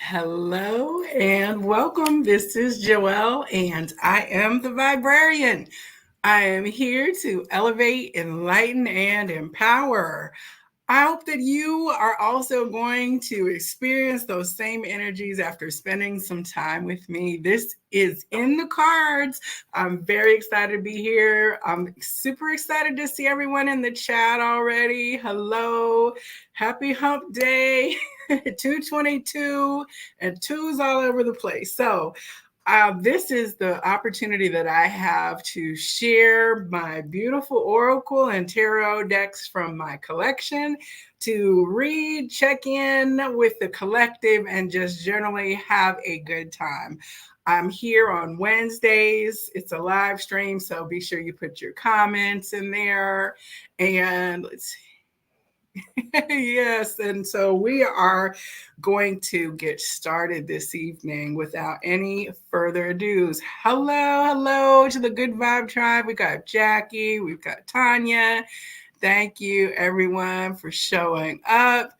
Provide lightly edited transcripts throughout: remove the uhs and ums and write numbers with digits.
Hello and welcome. This is Joelle and I am the Viberarian. I am here to elevate, enlighten, and empower. I hope that you are also going to experience those same energies after spending some time with me. This is in the cards. I'm very excited to be here. I'm super excited to see everyone in the chat already. Hello. Happy hump day. 222 and twos all over the place. So this is the opportunity that I have to share my beautiful oracle and tarot decks from my collection, to read, check in with the collective, and just generally have a good time. I'm here on Wednesdays. It's a live stream, so be sure you put your comments in there. And let's see. Yes, and so we are going to get started this evening without any further ado. Hello to the Good Vibe Tribe. We got Jackie, we've got Tanya. Thank you, everyone, for showing up.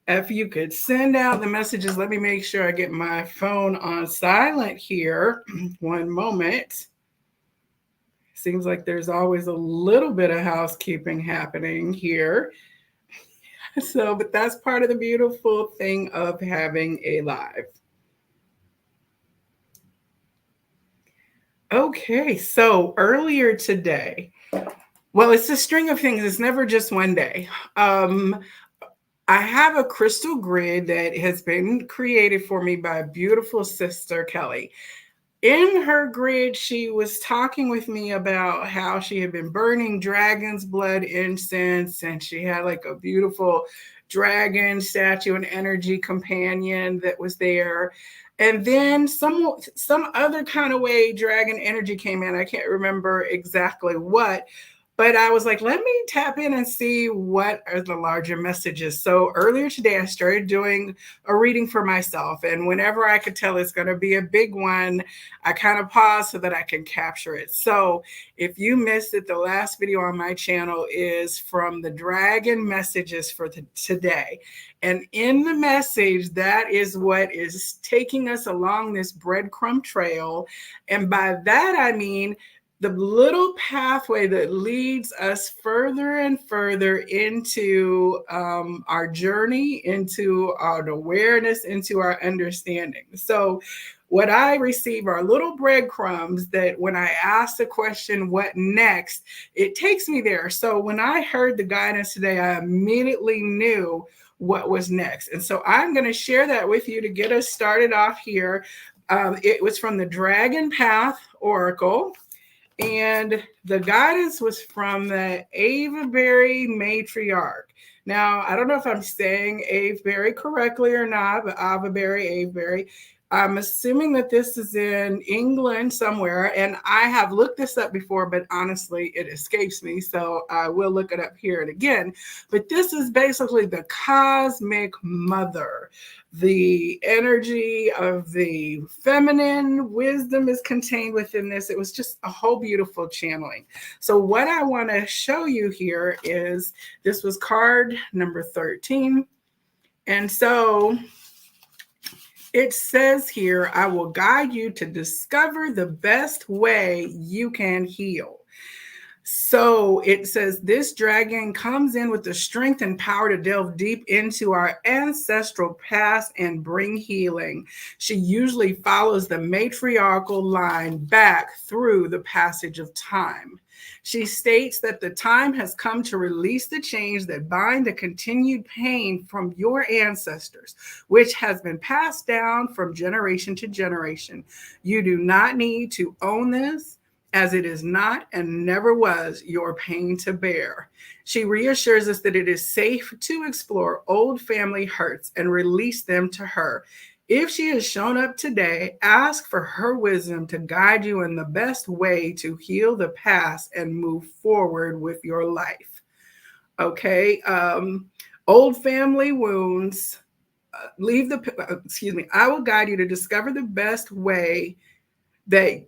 If you could send out the messages, let me make sure I get my phone on silent here. One moment. Seems like there's always a little bit of housekeeping happening here. So, but that's part of the beautiful thing of having a live. Okay, so earlier today, well, it's a string of things. It's never just one day. I have a crystal grid that has been created for me by a beautiful sister, Kelly. In her grid, she was talking with me about how she had been burning dragon's blood incense, and she had like a beautiful dragon statue and energy companion that was there. And then some other kind of way dragon energy came in. I can't remember exactly what. But I was like, let me tap in and see what are the larger messages. So earlier today, I started doing a reading for myself. And whenever I could tell it's going to be a big one, I kind of pause so that I can capture it. So if you missed it, the last video on my channel is from the dragon messages for today. And in the message, that is what is taking us along this breadcrumb trail. And by that, I mean the little pathway that leads us further and further into our journey, into our awareness, into our understanding. So what I receive are little breadcrumbs that when I ask the question, what next, it takes me there. So when I heard the guidance today, I immediately knew what was next. And so I'm going to share that with you to get us started off here. It was from the Dragon Path Oracle. And the guidance was from the Viberary matriarch. Now, I don't know if I'm saying Avebury correctly or not, but Avebury. I'm assuming that this is in England somewhere, and I have looked this up before, but honestly, it escapes me, so I will look it up here and again. But this is basically the cosmic mother. The energy of the feminine wisdom is contained within this. It was just a whole beautiful channeling. So what I want to show you here is, this was card number 13. And so it says here, I will guide you to discover the best way you can heal. So it says, this dragon comes in with the strength and power to delve deep into our ancestral past and bring healing. She usually follows the matriarchal line back through the passage of time. She states that the time has come to release the chains that bind the continued pain from your ancestors, which has been passed down from generation to generation. You do not need to own this, as it is not and never was your pain to bear. She reassures us that it is safe to explore old family hurts and release them to her. If she has shown up today, ask for her wisdom to guide you in the best way to heal the past and move forward with your life. Okay, old family wounds. I will guide you to discover the best way that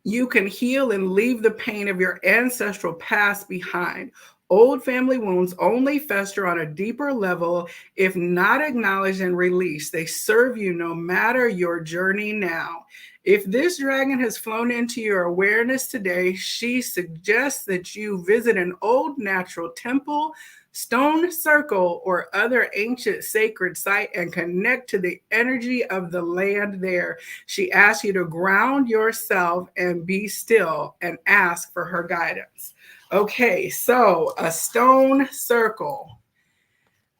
you can heal and leave the pain of your ancestral past behind. Old family wounds only fester on a deeper level if not acknowledged and released. They serve you no matter your journey now. If this dragon has flown into your awareness today, she suggests that you visit an old natural temple, stone circle, or other ancient sacred site and connect to the energy of the land there. She asks you to ground yourself and be still and ask for her guidance. Okay, so a stone circle.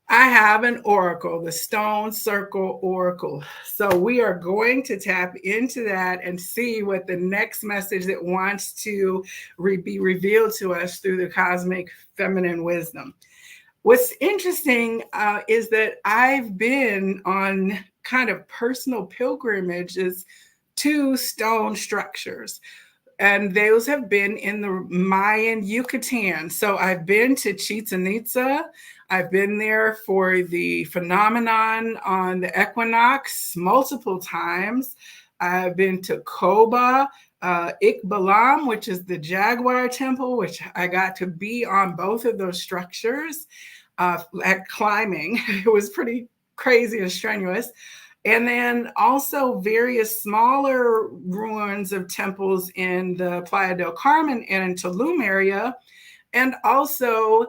I have an oracle, the Stone Circle Oracle. So we are going to tap into that and see what the next message that wants to be revealed to us through the cosmic feminine wisdom. What's interesting is that I've been on kind of personal pilgrimages to stone structures. And those have been in the Mayan Yucatan. So I've been to Chichen Itza. I've been there for the phenomenon on the equinox multiple times. I've been to Koba, Ikbalam, which is the Jaguar Temple, which I got to be on both of those structures at climbing. It was pretty crazy and strenuous. And then also various smaller ruins of temples in the Playa del Carmen and in Tulum area, and also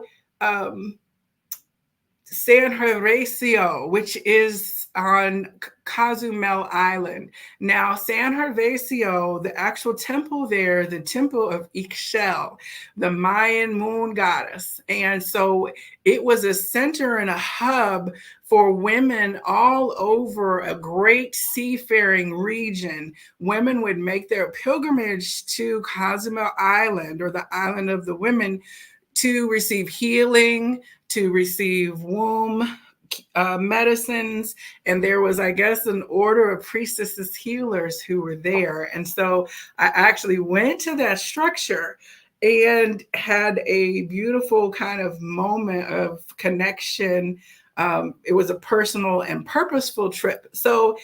San Gervasio, which is on Cozumel Island. Now, San Gervasio, the actual temple there, the temple of Ixchel, the Mayan moon goddess. And so it was a center and a hub for women all over a great seafaring region. Women would make their pilgrimage to Cozumel Island, or the Island of the Women, to receive healing, to receive womb medicines. And there was, I guess, an order of priestesses healers who were there. And so I actually went to that structure and had a beautiful kind of moment of connection. It was a personal and purposeful trip. So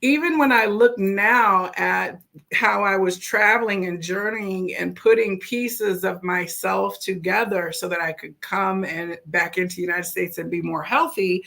even when I look now at how I was traveling and journeying and putting pieces of myself together so that I could come and back into the United States and be more healthy,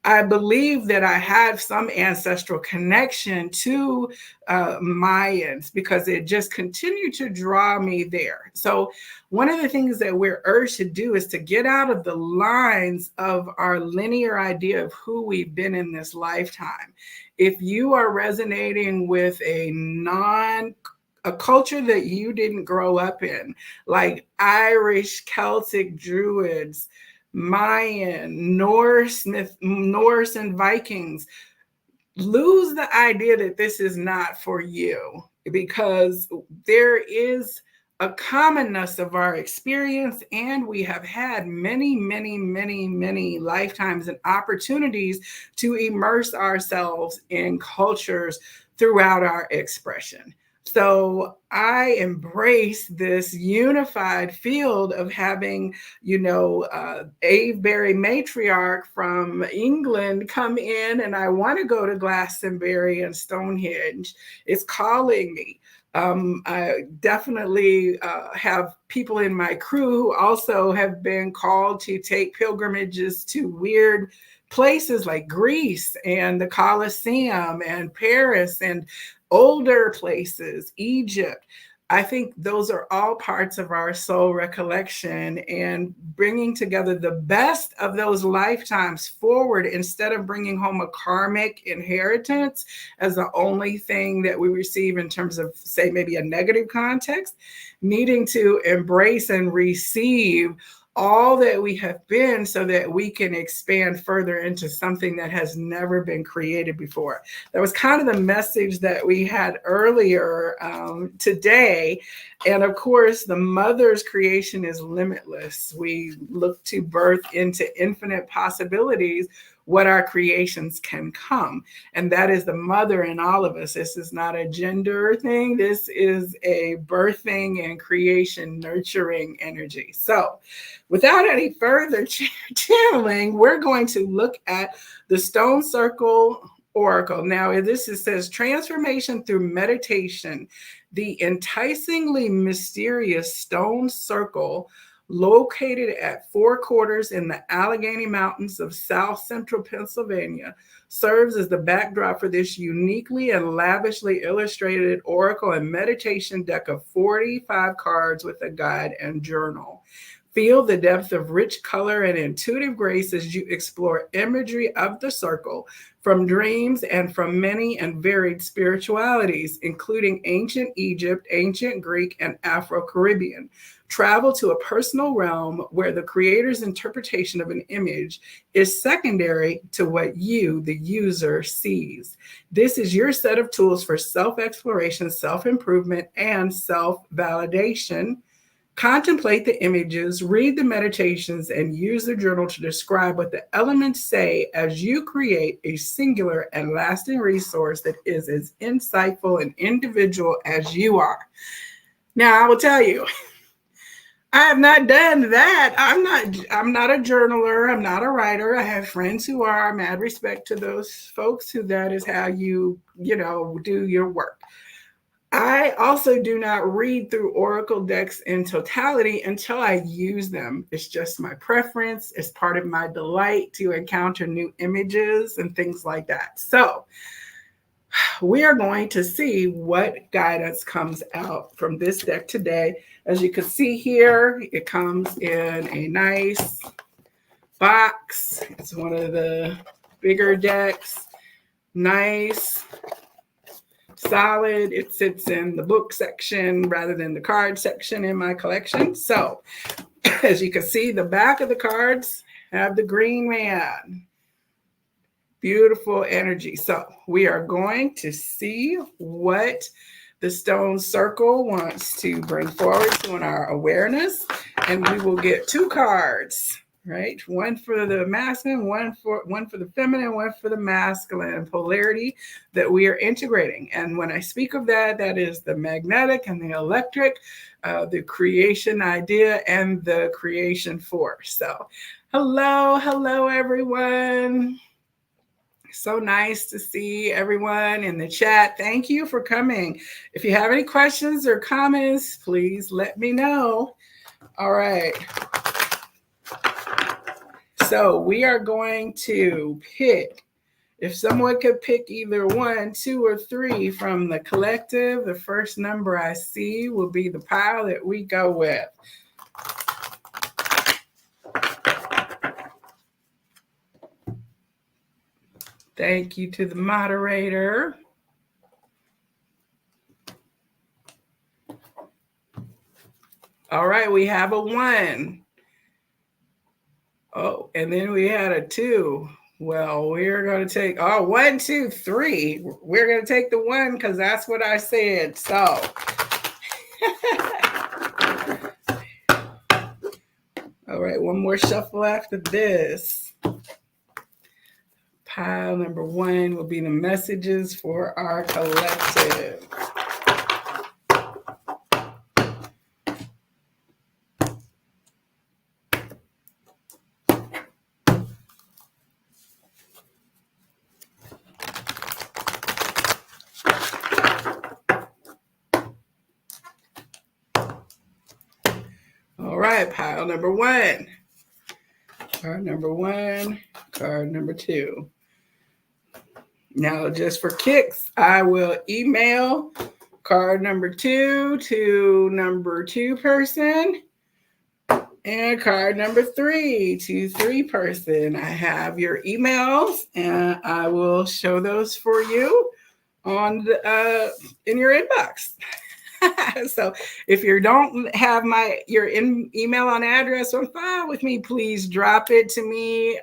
I believe that I had some ancestral connection to Mayans, because it just continued to draw me there. So one of the things that we're urged to do is to get out of the lines of our linear idea of who we've been in this lifetime. If you are resonating with a culture that you didn't grow up in, like Irish, Celtic, Druids, Mayan, Norse and Vikings, lose the idea that this is not for you, because there is a commonness of our experience, and we have had many, many, many, many lifetimes and opportunities to immerse ourselves in cultures throughout our expression. So I embrace this unified field of having, Avebury matriarch from England come in, and I want to go to Glastonbury and Stonehenge. It's calling me. I definitely have people in my crew who also have been called to take pilgrimages to weird places like Greece and the Colosseum and Paris and older places, Egypt. I think those are all parts of our soul recollection, and bringing together the best of those lifetimes forward instead of bringing home a karmic inheritance as the only thing that we receive in terms of, say, maybe a negative context, needing to embrace and receive all that we have been so that we can expand further into something that has never been created before. That was kind of the message that we had earlier today. And of course, the mother's creation is limitless. We look to birth into infinite possibilities what our creations can come. And that is the mother in all of us. This is not a gender thing. This is a birthing and creation, nurturing energy. So without any further channeling, we're going to look at the Stone Circle Oracle. Now, it says transformation through meditation, the enticingly mysterious stone circle located at Four Quarters in the Allegheny Mountains of South Central Pennsylvania, serves as the backdrop for this uniquely and lavishly illustrated oracle and meditation deck of 45 cards with a guide and journal. Feel the depth of rich color and intuitive grace as you explore imagery of the circle from dreams and from many and varied spiritualities, including ancient Egypt, ancient Greek, and Afro-Caribbean. Travel to a personal realm where the creator's interpretation of an image is secondary to what you, the user, sees. This is your set of tools for self-exploration, self-improvement, and self-validation. Contemplate the images, read the meditations, and use the journal to describe what the elements say as you create a singular and lasting resource that is as insightful and individual as you are. Now, I will tell you, I have not done that. I'm not a journaler. I'm not a writer. I have friends who are. Mad respect to those folks who that is how you do your work. I also do not read through oracle decks in totality until I use them. It's just my preference. It's part of my delight to encounter new images and things like that. So we are going to see what guidance comes out from this deck today. As you can see here, it comes in a nice box. It's one of the bigger decks. Nice, solid. It sits in the book section rather than the card section in my collection. So as you can see, the back of the cards have the green man. Beautiful energy. So we are going to see what the stone circle wants to bring forward to our awareness. And we will get two cards, right? One for the masculine, one for the feminine, one for the masculine polarity that we are integrating. And when I speak of that, that is the magnetic and the electric, the creation idea and the creation force. So hello, everyone. So nice to see everyone in the chat. Thank you for coming. If you have any questions or comments, please let me know. All right. So we are going to pick, if someone could pick either 1, 2, or 3 from the collective, the first number I see will be the pile that we go with. Thank you to the moderator. All right, we have a 1. Oh, and then we had a 2. Well, we're going to take, 1, 2, 3. We're going to take the 1 because that's what I said. So one more shuffle after this. Pile number 1 will be the messages for our collective. All right, pile number 1. Card number 1, card number 2. Now, just for kicks, I will email card number 2 to number 2 person and card number 3 to 3 person. I have your emails and I will show those for you on the, in your inbox. So if you don't have your email on address on file with me, please drop it to me.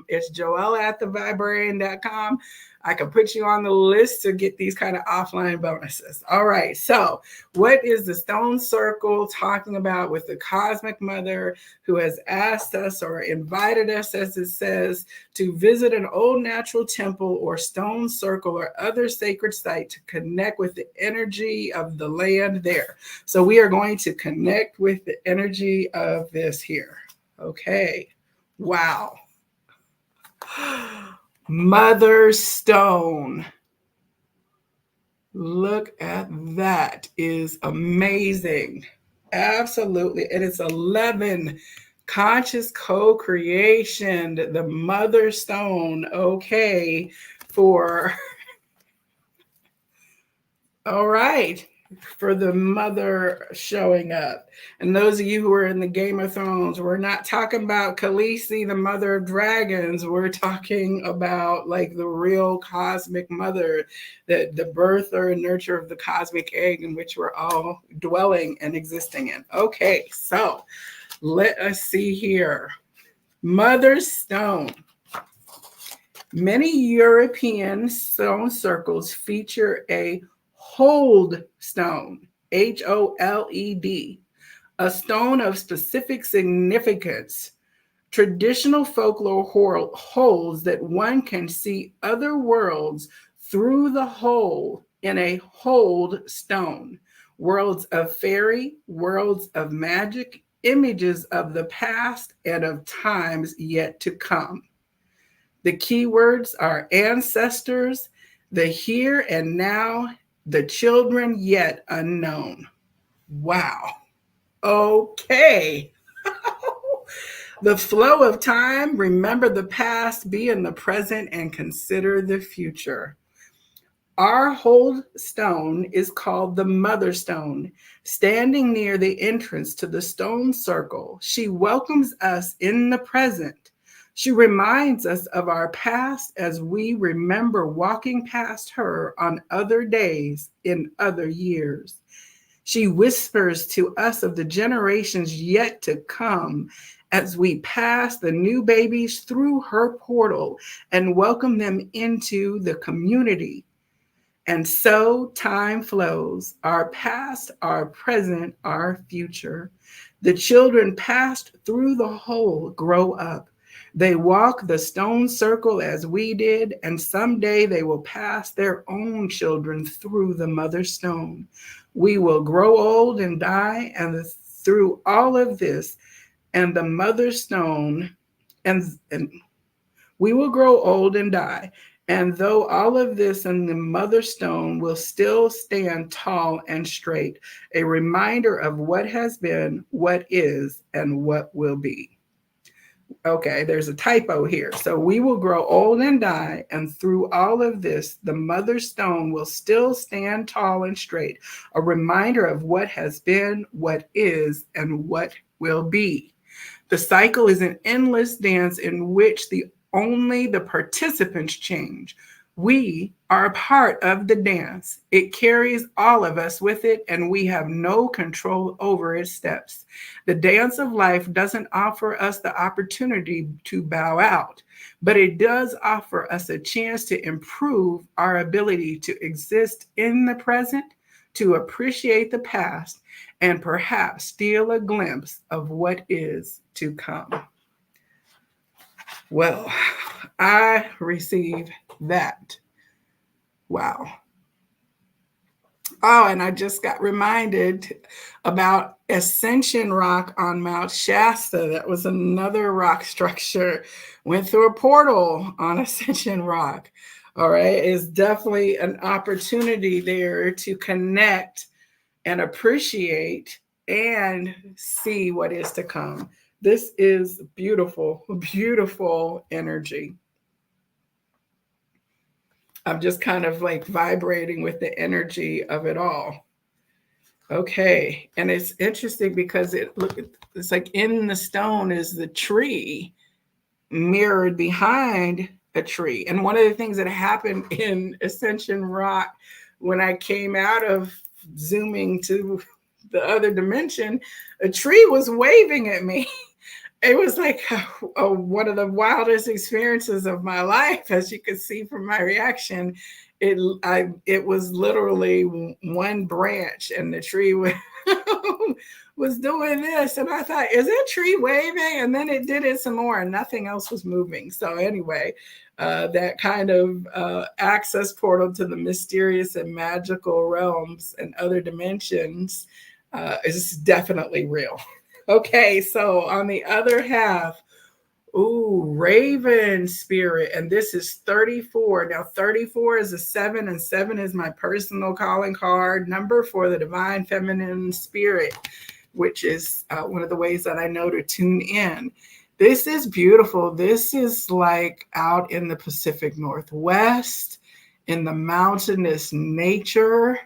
It's Joelle at Viberarian.com. I can put you on the list to get these kind of offline bonuses. All right. So what is the stone circle talking about with the cosmic mother who has asked us or invited us, as it says, to visit an old natural temple or stone circle or other sacred site to connect with the energy of the land there? So we are going to connect with the energy of this here. Okay. Wow. Mother Stone. Look at that. Is amazing. Absolutely. It is 11. Conscious co-creation. The Mother Stone. Okay. All right. For the mother showing up. And those of you who are in the Game of Thrones, we're not talking about Khaleesi, the mother of dragons. We're talking about like the real cosmic mother, the birth or nurture of the cosmic egg in which we're all dwelling and existing in. Okay, so let us see here. Mother Stone. Many European stone circles feature a hold stone, HOLED, a stone of specific significance. Traditional folklore holds that one can see other worlds through the hole in a hold stone. Worlds of fairy, worlds of magic, images of the past and of times yet to come. The keywords are ancestors, the here and now, the children yet unknown. Wow. Okay. The flow of time, remember the past, be in the present, and consider the future. Our hold stone is called the Mother Stone. Standing near the entrance to the stone circle, she welcomes us in the present. She reminds us of our past as we remember walking past her on other days in other years. She whispers to us of the generations yet to come as we pass the new babies through her portal and welcome them into the community. And so time flows, our past, our present, our future. The children passed through the hole grow up. They walk the stone circle as we did, and someday they will pass their own children through the Mother Stone. We will grow old and die, and through all of this, and the Mother Stone, and we will grow old and die. And though all of this and the Mother Stone will still stand tall and straight, a reminder of what has been, what is, and what will be. Okay, there's a typo here. So we will grow old and die, and through all of this, the Mother Stone will still stand tall and straight, a reminder of what has been, what is, and what will be. The cycle is an endless dance in which only the participants change. We are a part of the dance. It carries all of us with it, and we have no control over its steps. The dance of life doesn't offer us the opportunity to bow out, but it does offer us a chance to improve our ability to exist in the present, to appreciate the past and perhaps steal a glimpse of what is to come. Well, I receive that. Wow. Oh, and I just got reminded about Ascension Rock on Mount Shasta. That was another rock structure. Went through a portal on Ascension Rock. All right. It's definitely an opportunity there to connect and appreciate and see what is to come. This is beautiful, beautiful energy. I'm just kind of like vibrating with the energy of it all. Okay, and it's interesting because it's like in the stone is the tree mirrored behind a tree. And one of the things that happened in Ascension Rock when I came out of zooming to the other dimension, a tree was waving at me. It was like one of the wildest experiences of my life, as you could see from my reaction. It was literally one branch, and the tree was doing this, and I thought, is that tree waving? And then it did it some more, and nothing else was moving. So anyway, that kind of access portal to the mysterious and magical realms and other dimensions is definitely real. Okay, so on the other half, ooh, Raven Spirit, and this is 34. Now, 34 is a 7, and 7 is my personal calling card number for the Divine Feminine Spirit, which is one of the ways that I know to tune in. This is beautiful. This is like out in the Pacific Northwest, in the mountainous nature.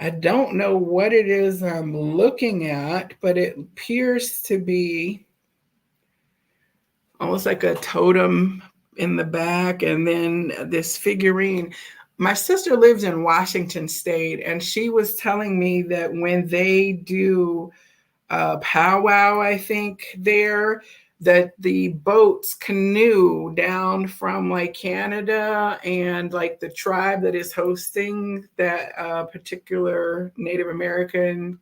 I don't know what it is I'm looking at, but it appears to be almost like a totem in the back, and then this figurine. My sister lives in Washington State, and she was telling me that when they do a powwow, I think there, that the boats canoe down from like Canada and like the tribe that is hosting that particular Native American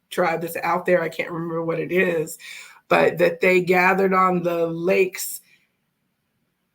tribe that's out there. I can't remember what it is, but that they gathered on the lakes.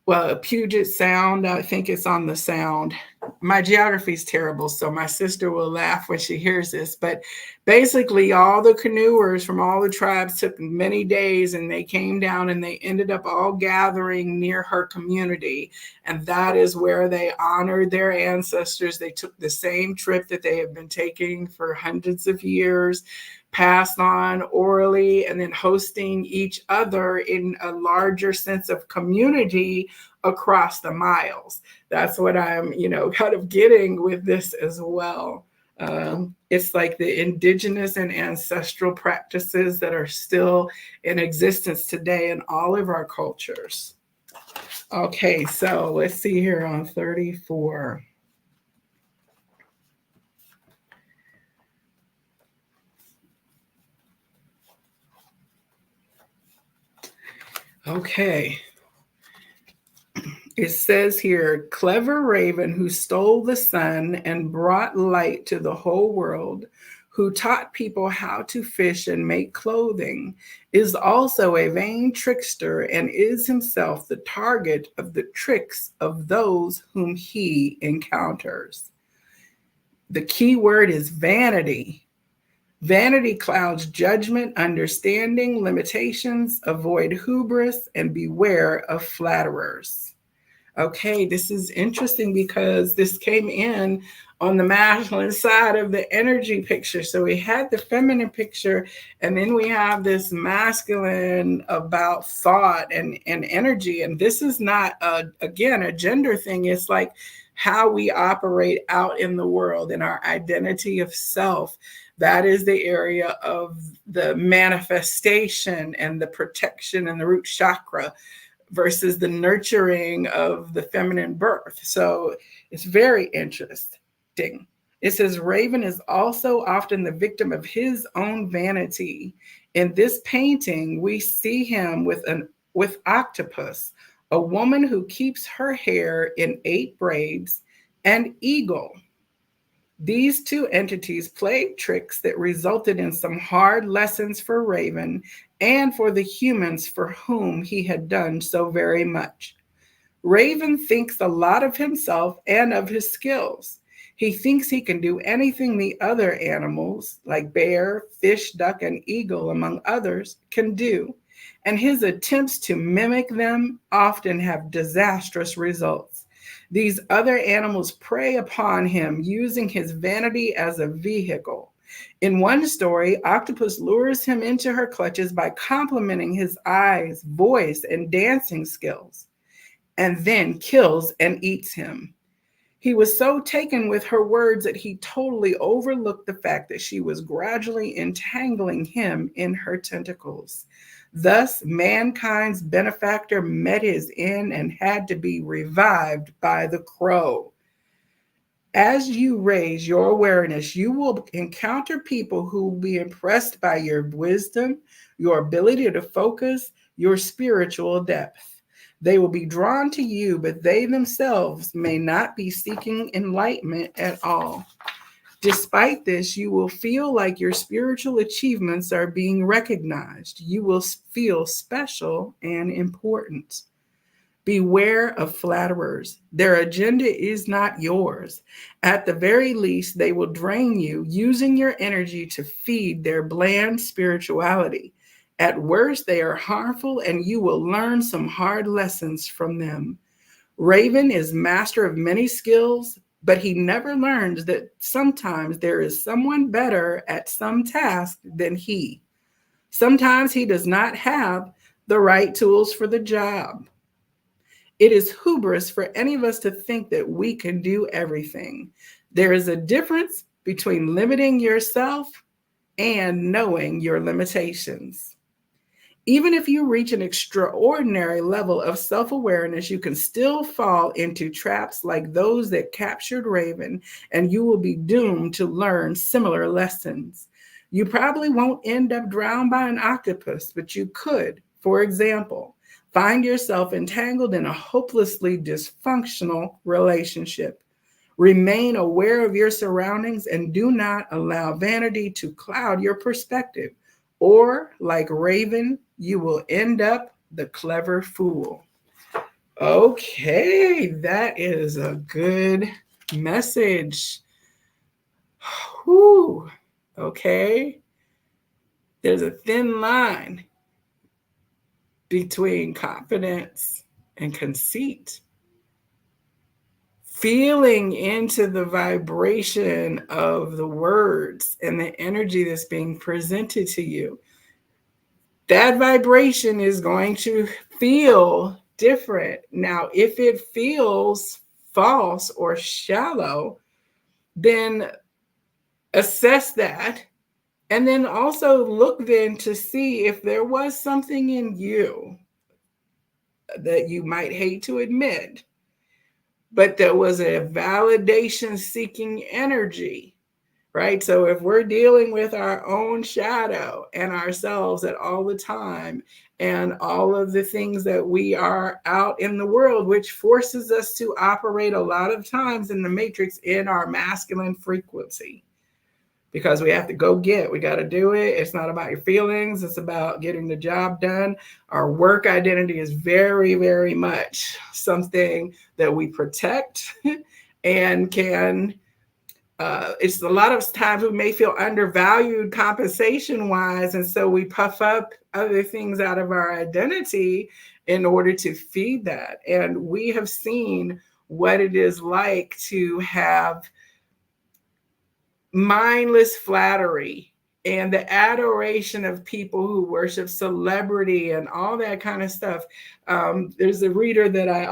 Well, Puget Sound, I think it's on the Sound. My geography is terrible, so my sister will laugh when she hears this. But basically, all the canoers from all the tribes took many days, and they came down and they ended up all gathering near her community. And that is where they honored their ancestors. They took the same trip that they have been taking for hundreds of years, passed on orally, and then hosting each other in a larger sense of community across the miles. That's what I'm, kind of getting with this as well. It's like the indigenous and ancestral practices that are still in existence today in all of our cultures. Okay, so let's see here on 34. Okay. It says here, clever raven who stole the sun and brought light to the whole world, who taught people how to fish and make clothing, is also a vain trickster and is himself the target of the tricks of those whom he encounters. The key word is vanity. Vanity clouds judgment, understanding, limitations, avoid hubris, and beware of flatterers. Okay, this is interesting because this came in on the masculine side of the energy picture. So we had the feminine picture, and then we have this masculine about thought and energy. And this is not, again, a gender thing. It's like how we operate out in the world and our identity of self. That is the area of the manifestation and the protection and the root chakra versus the nurturing of the feminine birth. So it's very interesting. It says Raven is also often the victim of his own vanity. In this painting, we see him with Octopus, a woman who keeps her hair in 8 braids, and eagle. These two entities played tricks that resulted in some hard lessons for Raven and for the humans for whom he had done so very much. Raven thinks a lot of himself and of his skills. He thinks he can do anything the other animals, like bear, fish, duck, and eagle, among others, can do. And his attempts to mimic them often have disastrous results. These other animals prey upon him using his vanity as a vehicle. In one story, Octopus lures him into her clutches by complimenting his eyes, voice, and dancing skills, and then kills and eats him. He was so taken with her words that he totally overlooked the fact that she was gradually entangling him in her tentacles. Thus, mankind's benefactor met his end and had to be revived by the crow. As you raise your awareness, you will encounter people who will be impressed by your wisdom, your ability to focus, your spiritual depth. They will be drawn to you, but they themselves may not be seeking enlightenment at all. Despite this, you will feel like your spiritual achievements are being recognized. You will feel special and important. Beware of flatterers. Their agenda is not yours. At the very least, they will drain you, using your energy to feed their bland spirituality. At worst, they are harmful, and you will learn some hard lessons from them. Raven is master of many skills, but he never learns that sometimes there is someone better at some task than he. Sometimes he does not have the right tools for the job. It is hubris for any of us to think that we can do everything. There is a difference between limiting yourself and knowing your limitations. Even if you reach an extraordinary level of self-awareness, you can still fall into traps like those that captured Raven, and you will be doomed to learn similar lessons. You probably won't end up drowned by an octopus, but you could, for example, find yourself entangled in a hopelessly dysfunctional relationship. Remain aware of your surroundings and do not allow vanity to cloud your perspective. Or, like Raven, you will end up the clever fool. Okay, that is a good message. Whew. Okay. There's a thin line between confidence and conceit. Feeling into the vibration of the words and the energy that's being presented to you, that vibration is going to feel different. Now, if it feels false or shallow, then assess that. And then also look then to see if there was something in you that you might hate to admit, but there was a validation seeking energy, right? So if we're dealing with our own shadow and ourselves at all the time and all of the things that we are out in the world, which forces us to operate a lot of times in the matrix in our masculine frequency, because we have to go we got to do it. It's not about your feelings. It's about getting the job done. Our work identity is very, very much something that we protect and can, it's a lot of times we may feel undervalued compensation wise. And so we puff up other things out of our identity in order to feed that. And we have seen what it is like to have mindless flattery and the adoration of people who worship celebrity and all that kind of stuff. There's a reader that I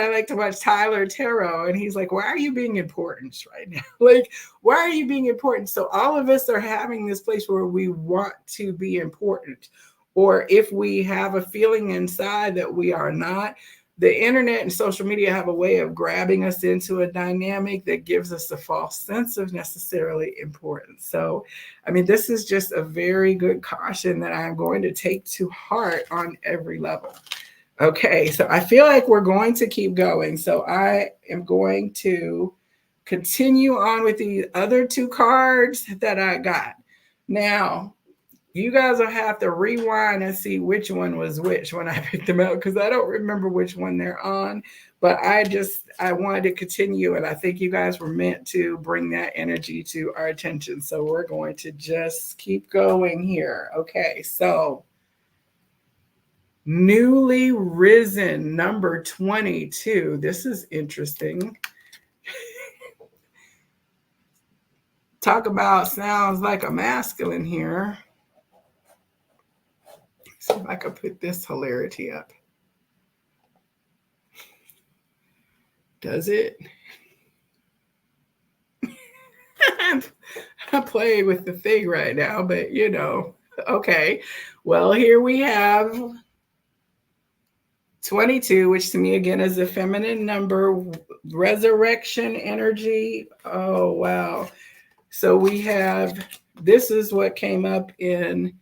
like to watch, Tyler Tarot, and he's like, why are you being important right now? Like, why are you being important? So all of us are having this place where we want to be important, or if we have a feeling inside that we are not, the internet and social media have a way of grabbing us into a dynamic that gives us a false sense of necessarily importance. So, I mean, this is just a very good caution that I'm going to take to heart on every level. Okay, so I feel like we're going to keep going. So I am going to continue on with the other two cards that I got. Now, you guys will have to rewind and see which one was which when I picked them out, because I don't remember which one they're on. But I wanted to continue, and I think you guys were meant to bring that energy to our attention. So we're going to just keep going here. Okay, so newly risen, number 22. This is interesting. Talk about sounds like a masculine here. See if I could put this hilarity up. Does it? I'm playing with the thing right now, but you know, okay. Well, here we have 22, which to me again is a feminine number, resurrection energy. Oh, wow. So we have, this is what came up in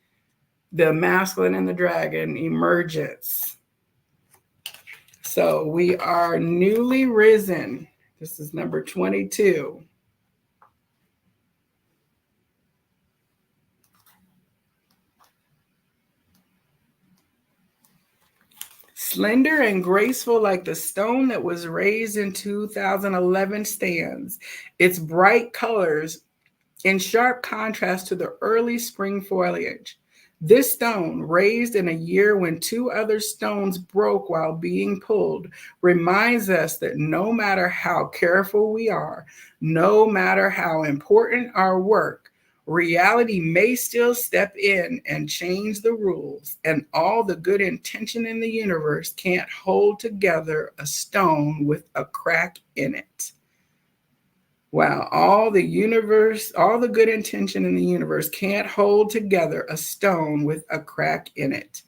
the masculine and the dragon, emergence. So we are newly risen. This is number 22. Slender and graceful like the stone that was raised in 2011 stands. Its bright colors in sharp contrast to the early spring foliage. This stone, raised in a year when two other stones broke while being pulled, reminds us that no matter how careful we are, no matter how important our work, reality may still step in and change the rules, and all the good intention in the universe can't hold together a stone with a crack in it. Wow, all the good intention in the universe can't hold together a stone with a crack in it.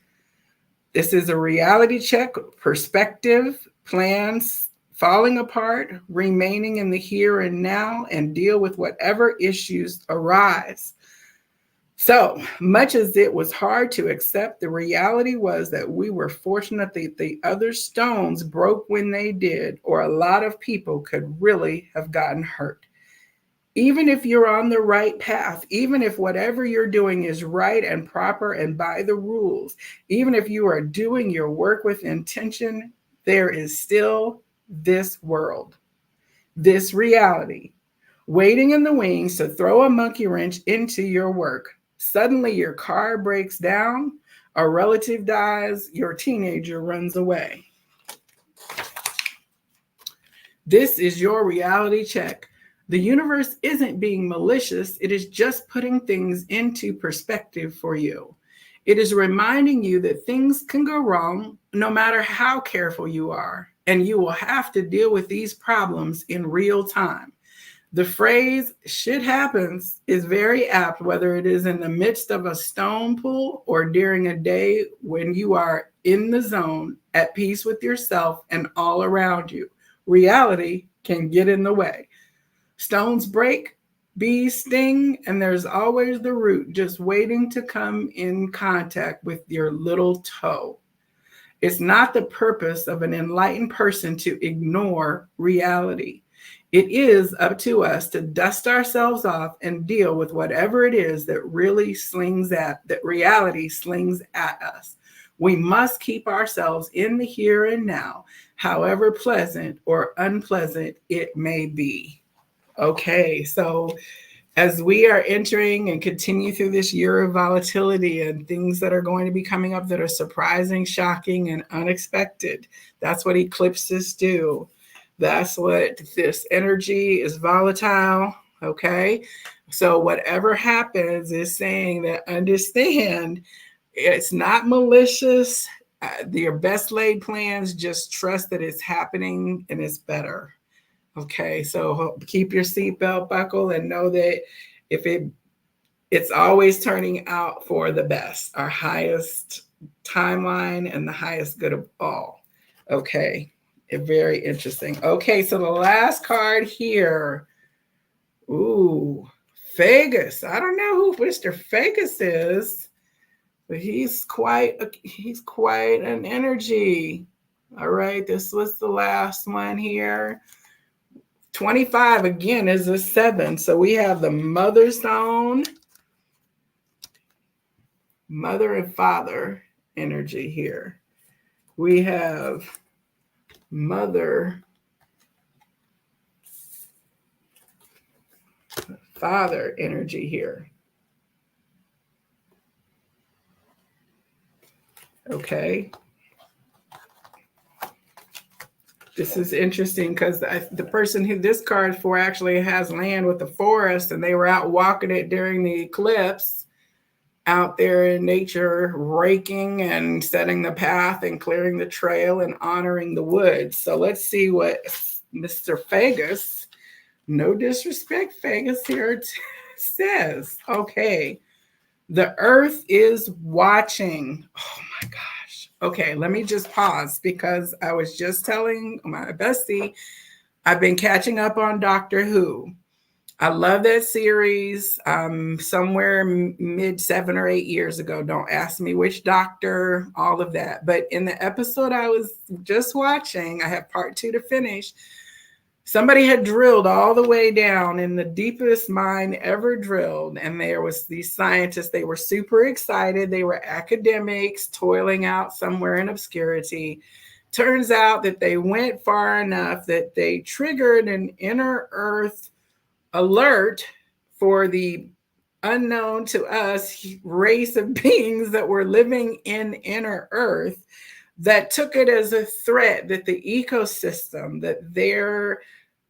This is a reality check, perspective, plans falling apart, remaining in the here and now, and deal with whatever issues arise. So much as it was hard to accept, the reality was that we were fortunate that the other stones broke when they did, or a lot of people could really have gotten hurt. Even if you're on the right path, even if whatever you're doing is right and proper and by the rules, even if you are doing your work with intention, there is still this world, this reality, waiting in the wings to throw a monkey wrench into your work. Suddenly your car breaks down, a relative dies, your teenager runs away. This is your reality check. The universe isn't being malicious. It is just putting things into perspective for you. It is reminding you that things can go wrong no matter how careful you are, and you will have to deal with these problems in real time. The phrase shit happens is very apt, whether it is in the midst of a stone pool or during a day when you are in the zone, at peace with yourself and all around you. Reality can get in the way. Stones break, bees sting, and there's always the root just waiting to come in contact with your little toe. It's not the purpose of an enlightened person to ignore reality. It is up to us to dust ourselves off and deal with whatever it is that reality slings at us. We must keep ourselves in the here and now, however pleasant or unpleasant it may be. Okay, so as we are entering and continue through this year of volatility and things that are going to be coming up that are surprising, shocking, and unexpected, that's what eclipses do. That's what this energy is, volatile. Okay, so whatever happens is saying that understand it's not malicious. Your best laid plans, just trust that it's happening and it's better. Okay, so keep your seatbelt buckled and know that if it's always turning out for the best, our highest timeline and the highest good of all. Okay, very interesting. Okay, so the last card here. Ooh, Vegas. I don't know who Mr. Vegas is. But he's quite an energy. All right, this was the last one here. 25 again is a 7. So we have the mother stone, mother and father energy here. We have mother, father energy here. Okay. This is interesting because the person who this card for actually has land with the forest, and they were out walking it during the eclipse, out there in nature, raking and setting the path and clearing the trail and honoring the woods. So let's see what Mr. Fagus, no disrespect, Fagus here, says. Okay. The earth is watching. Oh my gosh. Okay, let me just pause because I was just telling my bestie, I've been catching up on Doctor Who. I love that series. Somewhere mid 7 or 8 years ago. Don't ask me which doctor, all of that. But in the episode I was just watching, I have part 2 to finish. Somebody had drilled all the way down in the deepest mine ever drilled. And there was these scientists, they were super excited. They were academics toiling out somewhere in obscurity. Turns out that they went far enough that they triggered an inner Earth alert for the unknown to us race of beings that were living in inner Earth, that took it as a threat that the ecosystem, that their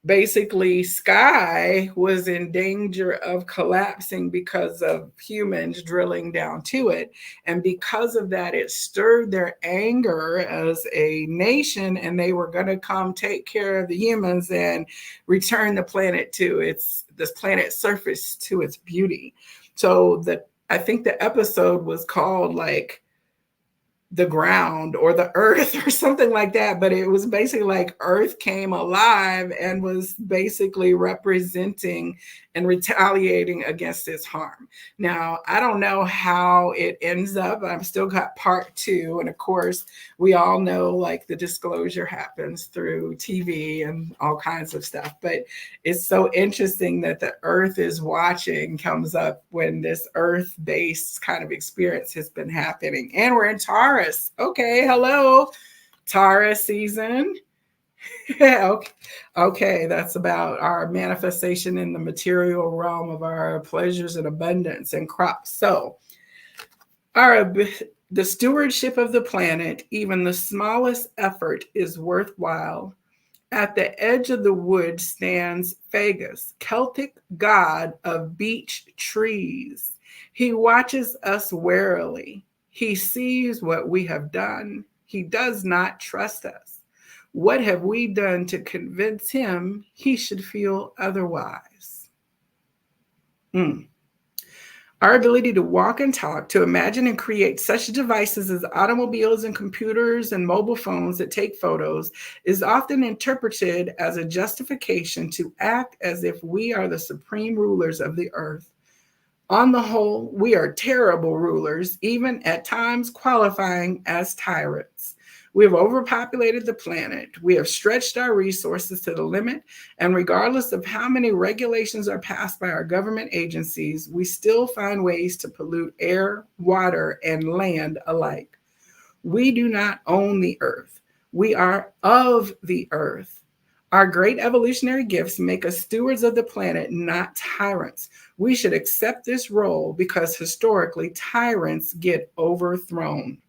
basically sky was in danger of collapsing because of humans drilling down to it. And because of that, it stirred their anger as a nation, and they were going to come take care of the humans and return the planet to this planet's surface to its beauty. So I think the episode was called like the ground or the earth or something like that, but it was basically like Earth came alive and was basically representing and retaliating against its harm. Now, I don't know how it ends up. I've still got part 2. And of course, we all know like the disclosure happens through TV and all kinds of stuff. But it's so interesting that the earth is watching comes up when this earth-based kind of experience has been happening. And we're in Taurus. Okay, hello, Taurus season. Okay, that's about our manifestation in the material realm of our pleasures and abundance and crops. So the stewardship of the planet, even the smallest effort is worthwhile. At the edge of the wood stands Fagus, Celtic god of beech trees. He watches us warily. He sees what we have done. He does not trust us. What have we done to convince him he should feel otherwise? Our ability to walk and talk, to imagine and create such devices as automobiles and computers and mobile phones that take photos is often interpreted as a justification to act as if we are the supreme rulers of the earth. On the whole, we are terrible rulers, even at times qualifying as tyrants. We have overpopulated the planet. We have stretched our resources to the limit. And regardless of how many regulations are passed by our government agencies, we still find ways to pollute air, water, and land alike. We do not own the earth. We are of the earth. Our great evolutionary gifts make us stewards of the planet, not tyrants. We should accept this role because historically tyrants get overthrown.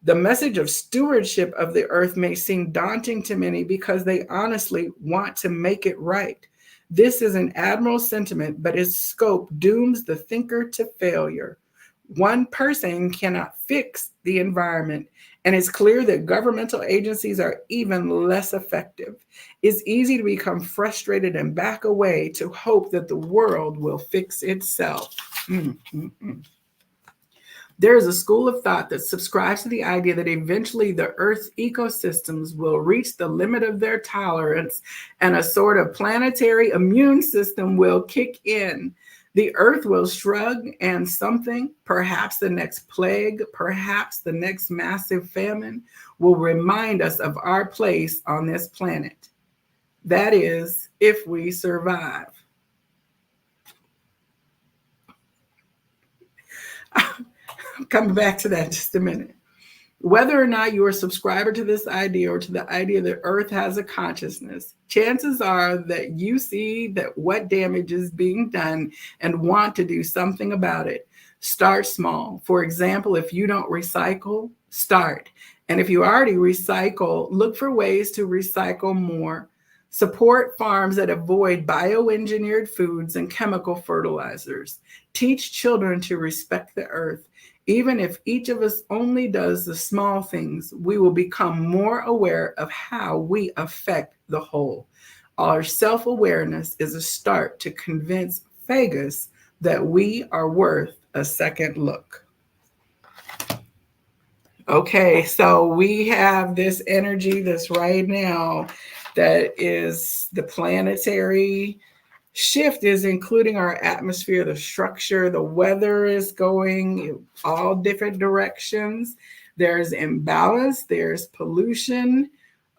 The message of stewardship of the earth may seem daunting to many because they honestly want to make it right. This is an admirable sentiment, but its scope dooms the thinker to failure. One person cannot fix the environment, and it's clear that governmental agencies are even less effective. It's easy to become frustrated and back away to hope that the world will fix itself. There is a school of thought that subscribes to the idea that eventually the Earth's ecosystems will reach the limit of their tolerance and a sort of planetary immune system will kick in. The earth will shrug, and something, perhaps the next plague, perhaps the next massive famine, will remind us of our place on this planet. That is, if we survive. I'm coming back to that in just a minute. Whether or not you're a subscriber to this idea or to the idea that Earth has a consciousness, chances are that you see that what damage is being done and want to do something about it. Start small. For example, if you don't recycle, start. And if you already recycle, look for ways to recycle more. Support farms that avoid bioengineered foods and chemical fertilizers. Teach children to respect the earth. Even if each of us only does the small things, we will become more aware of how we affect the whole. Our self-awareness is a start to convince Vegas that we are worth a second look. Okay, so we have this energy that's right now that is the planetary shift is including our atmosphere, the structure, the weather is going all different directions. There's imbalance, there's pollution.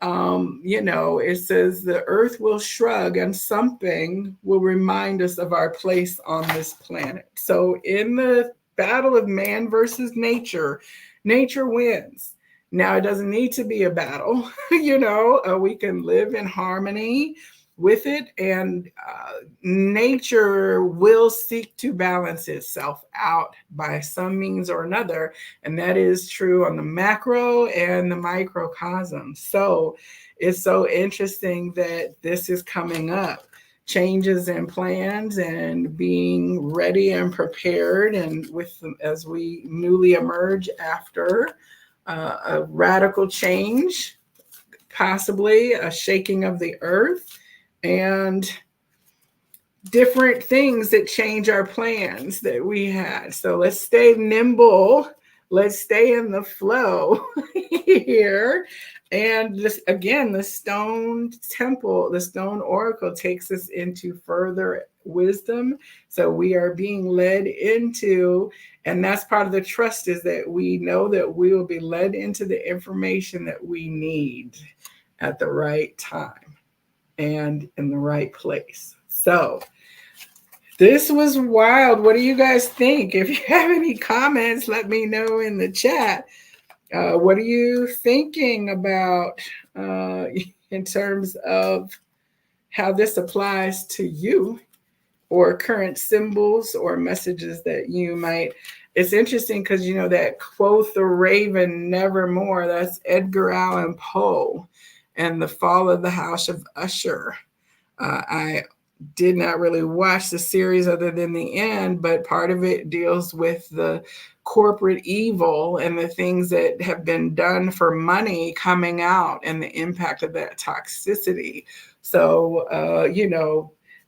It says the earth will shrug and something will remind us of our place on this planet. So in the battle of man versus nature, nature wins. Now, it doesn't need to be a battle. We can live in harmony with it, and nature will seek to balance itself out by some means or another, and that is true on the macro and the microcosm. So it's so interesting that this is coming up, changes and plans and being ready and prepared, and as we newly emerge after a radical change, possibly a shaking of the earth, and different things that change our plans that we had. So let's stay nimble. Let's stay in the flow here. And this, again, the stone temple, the stone oracle takes us into further wisdom. So we are being led into, and that's part of the trust, is that we know that we will be led into the information that we need at the right time and in the right place. So this was wild. What do you guys think? If you have any comments, let me know in the chat. What are you thinking about in terms of how this applies to you, or current symbols or messages that you might? It's interesting because that quoth the raven nevermore, that's Edgar Allan Poe and the Fall of the House of Usher. I did not really watch the series other than the end, but part of it deals with the corporate evil and the things that have been done for money coming out and the impact of that toxicity. So,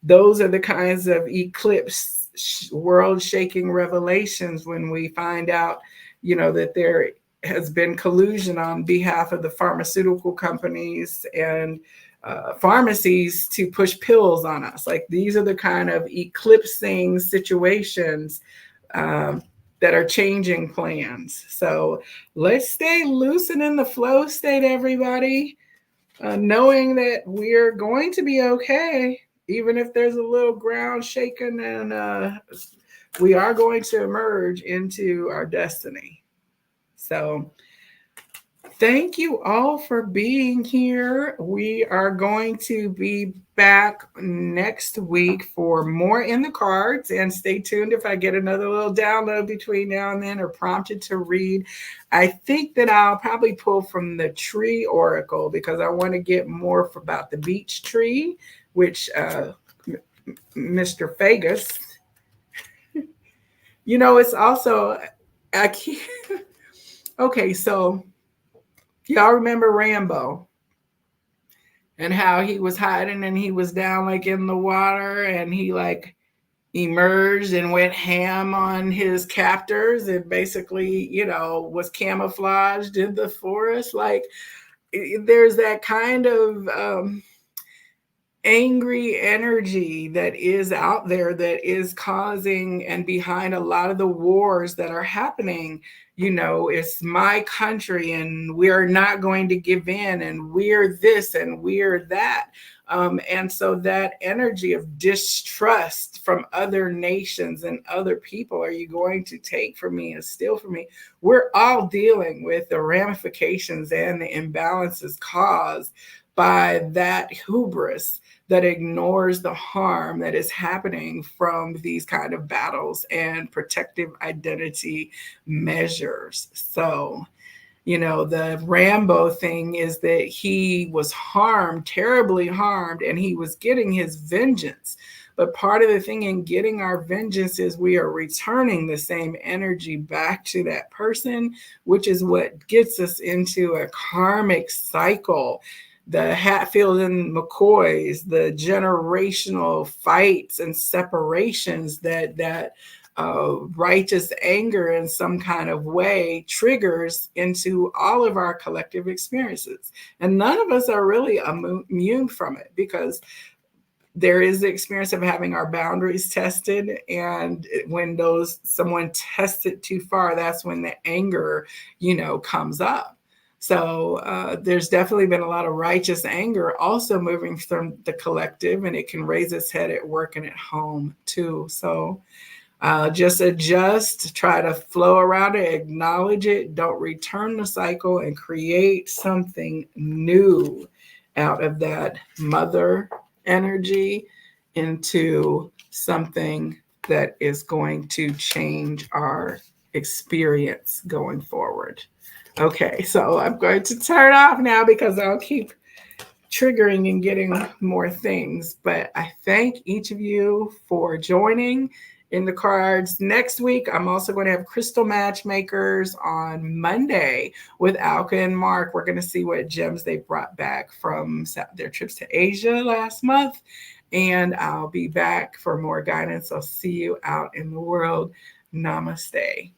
those are the kinds of eclipse, world-shaking revelations when we find out, that there has been collusion on behalf of the pharmaceutical companies and pharmacies to push pills on us. Like, these are the kind of eclipsing situations that are changing plans. So let's stay loose and in the flow state, everybody, knowing that we're going to be okay, even if there's a little ground shaking, and we are going to emerge into our destiny. So thank you all for being here. We are going to be back next week for more in the cards, and stay tuned if I get another little download between now and then, or prompted to read. I think that I'll probably pull from the tree oracle because I want to get more about the beech tree, which Mr. Vegas, it's also, okay, so y'all remember Rambo and how he was hiding and he was down like in the water, and he like emerged and went ham on his captors and basically, was camouflaged in the forest. Like, there's that kind of angry energy that is out there that is causing and behind a lot of the wars that are happening. It's my country and we're not going to give in and we're this and we're that. And so that energy of distrust from other nations and other people, are you going to take from me and steal from me? We're all dealing with the ramifications and the imbalances caused by that hubris that ignores the harm that is happening from these kind of battles and protective identity measures. So, the Rambo thing is that he was harmed, terribly harmed, and he was getting his vengeance. But part of the thing in getting our vengeance is we are returning the same energy back to that person, which is what gets us into a karmic cycle. The Hatfield and McCoys, the generational fights and separations that righteous anger in some kind of way triggers into all of our collective experiences. And none of us are really immune from it, because there is the experience of having our boundaries tested. And when someone tests it too far, that's when the anger, comes up. So there's definitely been a lot of righteous anger also moving from the collective, and it can raise its head at work and at home too. So just adjust, try to flow around it, acknowledge it, don't return the cycle, and create something new out of that mother energy into something that is going to change our experience going forward. Okay, so I'm going to turn off now because I'll keep triggering and getting more things. But I thank each of you for joining in the cards. Next week, I'm also going to have crystal matchmakers on Monday with Alka and Mark. We're going to see what gems they brought back from their trips to Asia last month. And I'll be back for more guidance. I'll see you out in the world. Namaste.